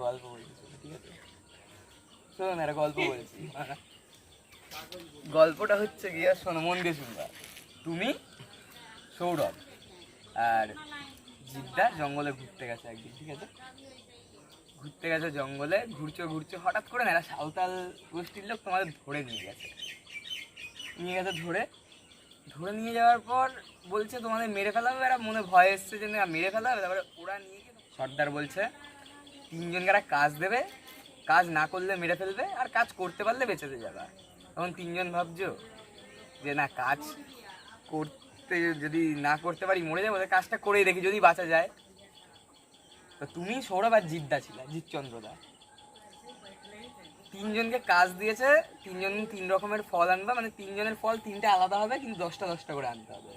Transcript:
গল্প বলছি, ঠিক আছে? শোনো না, একটা গল্প বলছি। গল্পটা হচ্ছে গিয়ে, শোনো মন দিয়ে শুনবা। তুমি, সৌরভ আর জিদ্দা জঙ্গলে ঘুরতে গেছে একদিন, ঠিক আছে? ঘুরতে গেছে জঙ্গলে, ঘুরছো হঠাৎ করে না এরা সাঁওতাল গোষ্ঠীর লোক তোমাদের ধরে নিয়ে গেছে। ধরে নিয়ে যাওয়ার পর বলছে তোমাদের মেরে ফেলা হবে। এরা মনে ভয় এসছে যে না মেরে ফেলা হবে। তারপরে ওরা নিয়ে গিয়ে সর্দার বলছে 3 জনকে একটা কাজ দেবে, কাজ না করলে মেরে ফেলবে, আর কাজ করতে পারলে বেঁচেতে যাবে। তখন 3 জন ভাবছো যে না কাজ করতে, যদি না করতে পারি মরে যাবো, কাজটা করেই দেখি যদি বাঁচা যায়। তো তুমি, সৌরভ আর জিদ্দা ছিল, জিৎচন্দ্রদা। 3 জনকে কাজ দিয়েছে, 3 জন 3 রকমের ফল আনবা, মানে 3 জনের ফল 3টে আলাদা হবে, কিন্তু 10টা 10টা করে আনতে হবে।